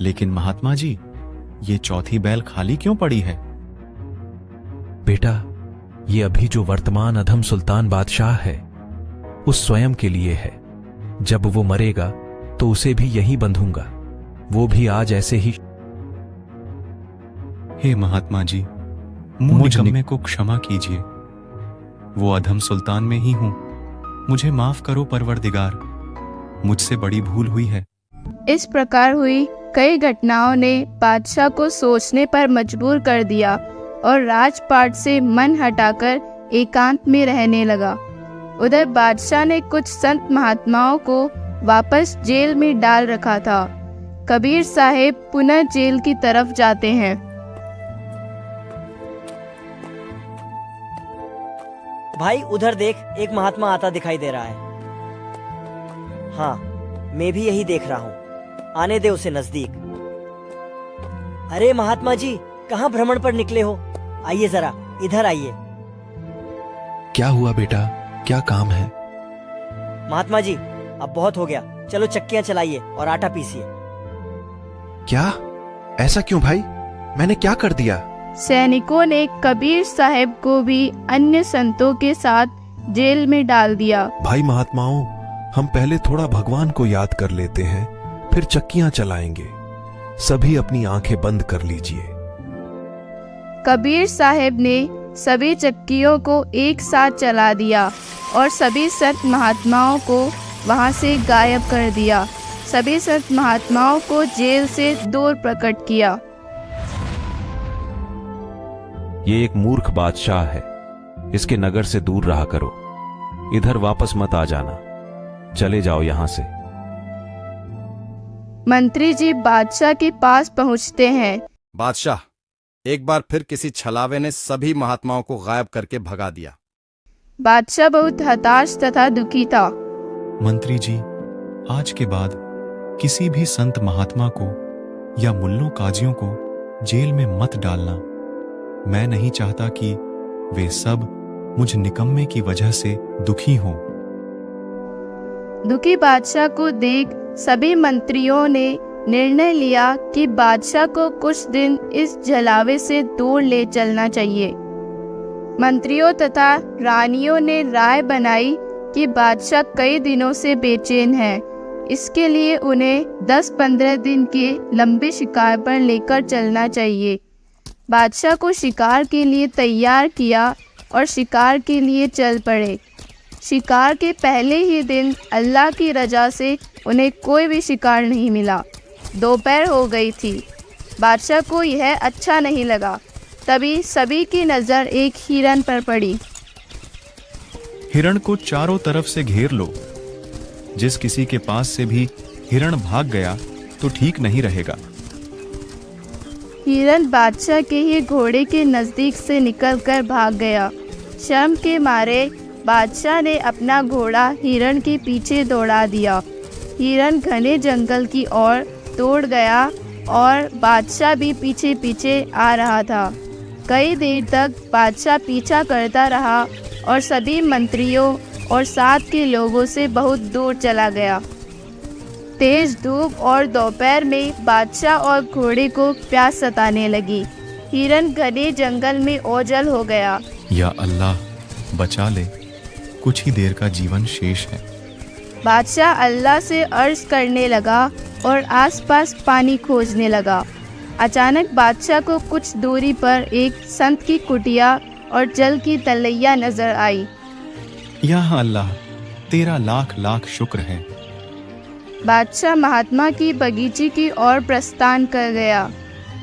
लेकिन महात्मा जी, ये चौथी बैल खाली क्यों पड़ी है? बेटा, ये अभी जो वर्तमान अधम सुल्तान बादशाह है, उस स्वयं के लिए है। जब वो मरेगा तो उसे भी यही बंधूंगा। वो भी आज ऐसे ही। हे महात्मा जी, मुझ निकम्मे को क्षमा कीजिए। वो अधम सुल्तान में ही हूं। मुझे माफ करो परवरदिगार, मुझसे बड़ी भूल हुई है। इस प्रकार हुई कई घटनाओं ने बादशाह को सोचने पर मजबूर कर दिया और राजपाट से मन हटाकर एकांत में रहने लगा। उधर बादशाह ने कुछ संत महात्माओं को वापस जेल में डाल रखा था। कबीर साहेब पुनः जेल की तरफ जाते हैं। भाई उधर देख, एक महात्मा आता दिखाई दे रहा है। हाँ, मैं भी यही देख रहा हूँ। आने दे उसे नजदीक। अरे महात्मा जी, कहाँ भ्रमण पर निकले हो? आइए जरा, इधर आइए। क्या हुआ बेटा, क्या काम है? महात्मा जी, अब बहुत हो गया, चलो चक्कियां चलाइए और आटा पीसिए। क्या? ऐसा क्यों भाई? मैंने क्या कर दिया? सैनिकों ने कबीर साहब को भी अन्य संतों के साथ जेल में डाल दिया। भाई महात्माओं, हम पहले थोड़ा भगवान को याद कर लेते हैं, फिर चक्कियां चलाएंगे। सभी अपनी आंखें बंद कर लीजिए। कबीर साहब ने सभी चक्कियों को एक साथ चला दिया और सभी संत महात्माओं को वहां से गायब कर दिया। सभी संत महात्माओं को जेल से दूर प्रकट किया। ये एक मूर्ख बादशाह है, इसके नगर से दूर रहा करो। इधर वापस मत आ जाना, चले जाओ यहां से। मंत्री जी बादशाह के पास पहुंचते हैं। बादशाह, एक बार फिर किसी छलावे ने सभी महात्माओं को गायब करके भगा दिया। बादशाह बहुत हताश तथा दुखी था। मंत्री जी, आज के बाद किसी भी संत महात्मा को या मुल्लों काजियों को जेल में मत डालना। मैं नहीं चाहता कि वे सब मुझ निकम्मे की वजह से दुखी हों। दुखी बादशाह को देख सभी मंत्रियों ने निर्णय लिया कि बादशाह को कुछ दिन इस जलावे से दूर ले चलना चाहिए। मंत्रियों तथा रानियों ने राय बनाई कि बादशाह कई दिनों से बेचैन है, इसके लिए उन्हें 10-15 दिन के लंबे शिकार पर लेकर चलना चाहिए। बादशाह को शिकार के लिए तैयार किया और शिकार के लिए चल पड़े। शिकार के पहले ही दिन अल्लाह की रजा से उन्हें कोई भी शिकार नहीं मिला। दोपहर हो गई थी। बादशाह को यह अच्छा नहीं लगा। तभी सभी की नज़र एक हिरन पर पड़ी। हिरण को चारों तरफ से घेर लो। जिस किसी के पास से भी हिरण भाग गया तो ठीक नहीं रहेगा। हिरन बादशाह के ही घोड़े के नज़दीक से निकलकर भाग गया। शर्म के मारे बादशाह ने अपना घोड़ा हिरन के पीछे दौड़ा दिया। हिरन घने जंगल की ओर दौड़ गया और बादशाह भी पीछे पीछे आ रहा था। कई देर तक बादशाह पीछा करता रहा और सभी मंत्रियों और साथ के लोगों से बहुत दूर चला गया। तेज धूप और दोपहर में बादशाह और घोड़े को प्यास सताने लगी। हिरन घने जंगल में ओझल हो गया। या अल्लाह, बचा ले, कुछ ही देर का जीवन शेष है। बादशाह अल्लाह से अर्ज करने लगा और आसपास पानी खोजने लगा। अचानक बादशाह को कुछ दूरी पर एक संत की कुटिया और जल की तलैया नजर आई। या अल्लाह, तेरा लाख लाख शुक्र है। बादशाह महात्मा की बगीचे की ओर प्रस्थान कर गया।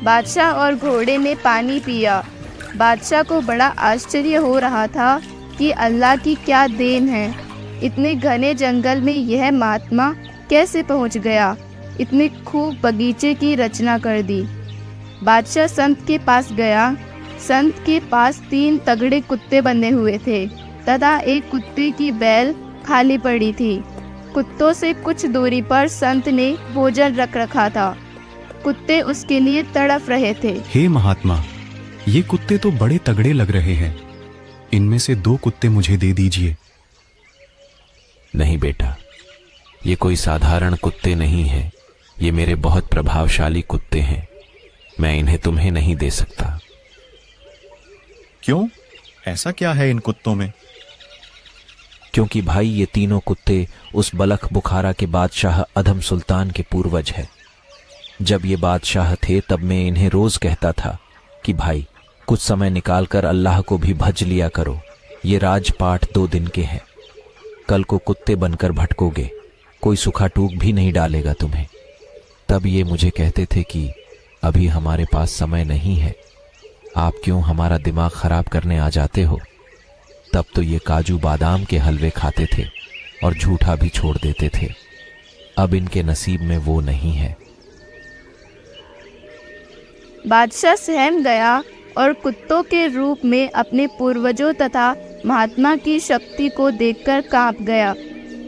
बादशाह और घोड़े ने पानी पिया। बादशाह को बड़ा आश्चर्य हो रहा था कि अल्लाह की क्या देन है। इतने घने जंगल में यह महात्मा कैसे पहुंच गया। इतने खूब बगीचे की रचना कर दी। बादशाह संत के पास गया। संत के पास 3 तगड़े कुत्ते बंधे हुए थे तथा एक कुत्ते की बैल खाली पड़ी थी। कुत्तों से कुछ दूरी पर संत ने भोजन रख रखा था। कुत्ते उसके लिए तड़प रहे थे। हे महात्मा, ये कुत्ते तो बड़े तगड़े लग रहे हैं। इनमें से 2 कुत्ते मुझे दे दीजिए। नहीं बेटा, ये कोई साधारण कुत्ते नहीं है। ये मेरे बहुत प्रभावशाली कुत्ते हैं, मैं इन्हें तुम्हें नहीं दे सकता। क्यों? ऐसा क्या है इन कुत्तों में? क्योंकि भाई ये तीनों कुत्ते उस बलख बुखारा के बादशाह अधम सुल्तान के पूर्वज हैं। जब ये बादशाह थे तब मैं इन्हें रोज कहता था कि भाई कुछ समय निकालकर अल्लाह को भी भज लिया करो, ये राजपाट 2 दिन के हैं। कल को कुत्ते बनकर भटकोगे, कोई सूखा टूक भी नहीं डालेगा तुम्हें। तब ये मुझे कहते थे कि अभी हमारे पास समय नहीं है, आप क्यों हमारा दिमाग खराब करने आ जाते हो। तब तो ये काजू बादाम के हलवे खाते थे और झूठा भी छोड़ देते थे। अब इनके नसीब में वो नहीं है। बादशाह सहम गया और कुत्तों के रूप में अपने पूर्वजों तथा महात्मा की शक्ति को देखकर कांप गया।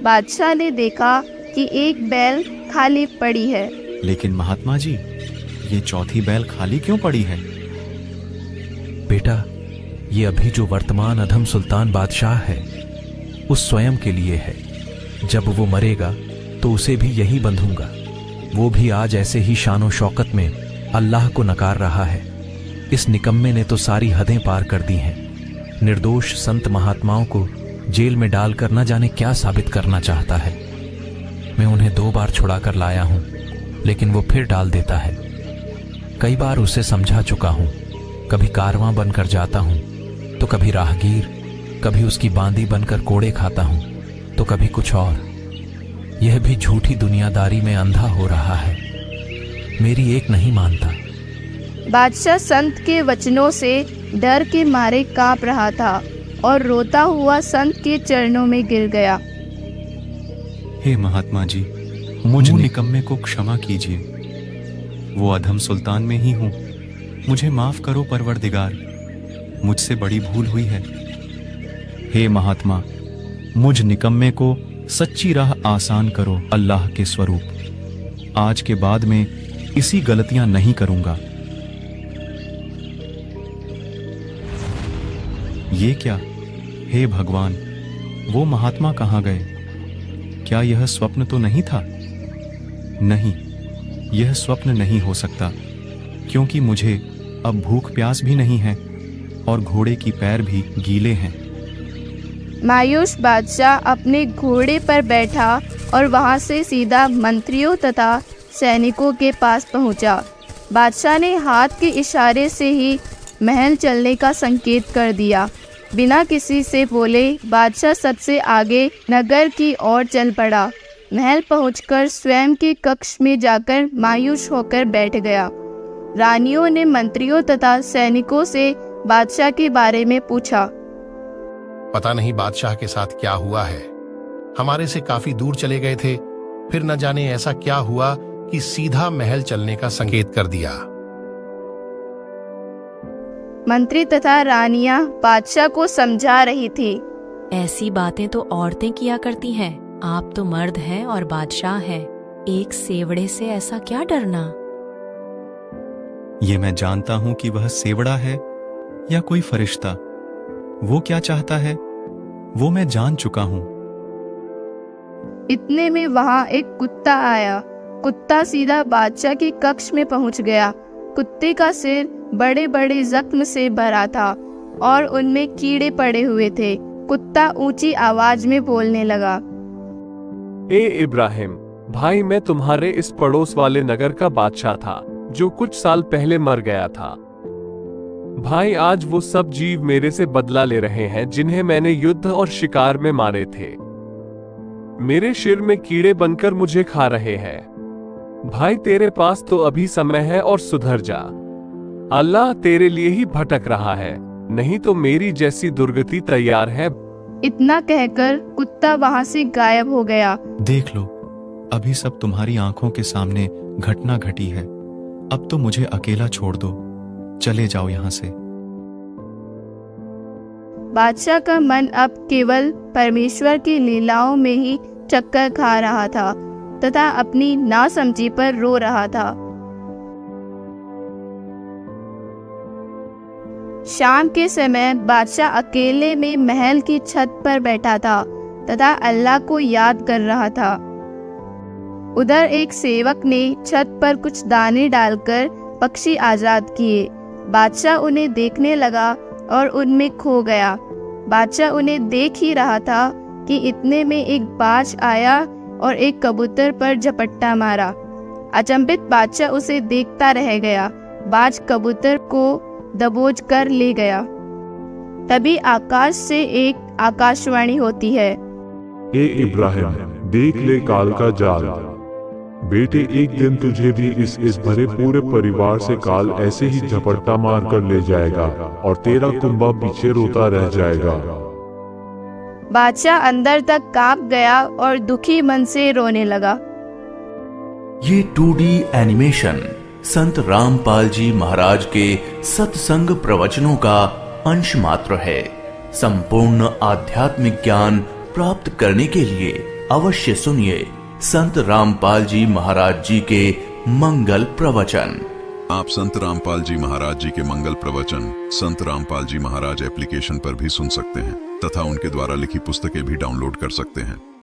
बादशाह ने देखा कि एक बैल खाली पड़ी है। लेकिन महात्मा जी, ये चौथी बैल खाली क्यों पड़ी है? बेटा, ये अभी जो वर्तमान अधम सुल्तान बादशाह है उस स्वयं के लिए है। जब वो मरेगा तो उसे भी यही बंधूंगा। वो भी आज ऐसे ही शानो शौकत में अल्लाह को नकार रहा है। इस निकम्मे ने तो सारी हदें पार कर दी हैं। निर्दोष संत महात्माओं को जेल में डालकर न जाने क्या साबित करना चाहता है। मैं उन्हें 2 बार छुड़ा कर लाया हूं, लेकिन वो फिर डाल देता है। कई बार उसे समझा चुका हूं। कभी कारवां बनकर जाता हूं तो कभी राहगीर, कभी उसकी बांदी बनकर कोड़े खाता हूं तो कभी कुछ और। यह भी झूठी दुनियादारी में अंधा हो रहा है, मेरी एक नहीं मानता। बादशाह संत के वचनों से डर के मारे कांप रहा था और रोता हुआ संत के चरणों में गिर गया। हे महात्मा जी, मुझ निकम्मे को क्षमा कीजिए। वो अधम सुल्तान में ही हूँ, मुझे माफ करो परवरदिगार, मुझसे बड़ी भूल हुई है। हे महात्मा, मुझ निकम्मे को सच्ची राह आसान करो अल्लाह के स्वरूप। आज के बाद में इसी गलतियां नहीं करूंगा। ये क्या? हे भगवान, वो महात्मा कहाँ गए? क्या यह स्वप्न तो नहीं था? नहीं, यह स्वप्न नहीं हो सकता, क्योंकि मुझे अब भूख प्यास भी नहीं है और घोड़े की पैर भी गीले हैं। मायूस बादशाह अपने घोड़े पर बैठा और वहां से सीधा मंत्रियों तथा सैनिकों के पास पहुंचा। बादशाह ने हाथ के इशारे से ही महल चलने का संकेत कर दिया। बिना किसी से बोले बादशाह सबसे आगे नगर की ओर चल पड़ा। महल पहुंचकर स्वयं के कक्ष में जाकर मायूस होकर बैठ गया। रानियों ने मंत्रियों तथा सैनिकों से बादशाह के बारे में पूछा। पता नहीं बादशाह के साथ क्या हुआ है, हमारे से काफी दूर चले गए थे, फिर न जाने ऐसा क्या हुआ कि सीधा महल चलने का संकेत कर दिया। मंत्री तथा रानियां बादशाह को समझा रही थी। ऐसी बातें तो औरतें किया करती हैं, आप तो मर्द हैं और बादशाह हैं, एक सेवड़े से ऐसा क्या डरना। ये मैं जानता हूं कि वह सेवड़ा है या कोई फरिश्ता। वो क्या चाहता है वो मैं जान चुका हूं। इतने में वहां एक कुत्ता आया। कुत्ता सीधा बादशाह के कक्ष में पहुंच गया। कुत्ते का सिर बड़े बड़े जख्म से भरा था और उनमें कीड़े पड़े हुए थे। कुत्ता ऊंची आवाज में बोलने लगा। ए इब्राहिम भाई, मैं तुम्हारे इस पड़ोस वाले नगर का बादशाह था जो कुछ साल पहले मर गया था। भाई, आज वो सब जीव मेरे से बदला ले रहे हैं जिन्हें मैंने युद्ध और शिकार में मारे थे। मेरे सिर में कीड़े बनकर मुझे खा रहे हैं। भाई, तेरे पास तो अभी समय है और सुधर जा। अल्लाह तेरे लिए ही भटक रहा है, नहीं तो मेरी जैसी दुर्गति तैयार है। इतना कहकर कुत्ता वहां से गायब हो गया। देख लो, अभी सब तुम्हारी आंखों के सामने घटना घटी है। अब तो मुझे अकेला छोड़ दो, चले जाओ यहां से। बादशाह का मन अब केवल परमेश्वर की लीलाओं में ही चक्कर खा रहा था तथा अपनी नासमझी पर रो रहा था। शाम के समय बादशाह अकेले में महल की छत पर बैठा था तथा अल्लाह को याद कर रहा था। उधर एक सेवक ने छत पर कुछ दाने डालकर पक्षी आजाद किए। बादशाह उन्हें देखने लगा और उनमें खो गया। बादशाह उन्हें देख ही रहा था कि इतने में एक बाज आया और एक कबूतर पर झपट्टा मारा। अचंभित बादशाह उसे देखता रह गया। बाज कबूतर को दबोच कर ले गया। तभी आकाश से एक आकाशवाणी होती है, ए इब्राहिम, देख ले काल का जाल। बेटे, एक दिन तुझे भी इस भरे पूरे परिवार से काल ऐसे ही झपट्टा मार कर ले जाएगा और तेरा कुंबा पीछे रोता रह जाएगा। बादशाह अंदर तक कांप गया और दुखी मन से रोने लगा। ये 2D एनिमेशन संत रामपाल जी महाराज के सत्संग प्रवचनों का अंश मात्र है। संपूर्ण आध्यात्मिक ज्ञान प्राप्त करने के लिए अवश्य सुनिए संत रामपाल जी महाराज जी के मंगल प्रवचन। आप संत रामपाल जी महाराज जी के मंगल प्रवचन संत रामपाल जी महाराज एप्लीकेशन पर भी सुन सकते हैं तथा उनके द्वारा लिखी पुस्तकें भी डाउनलोड कर सकते हैं।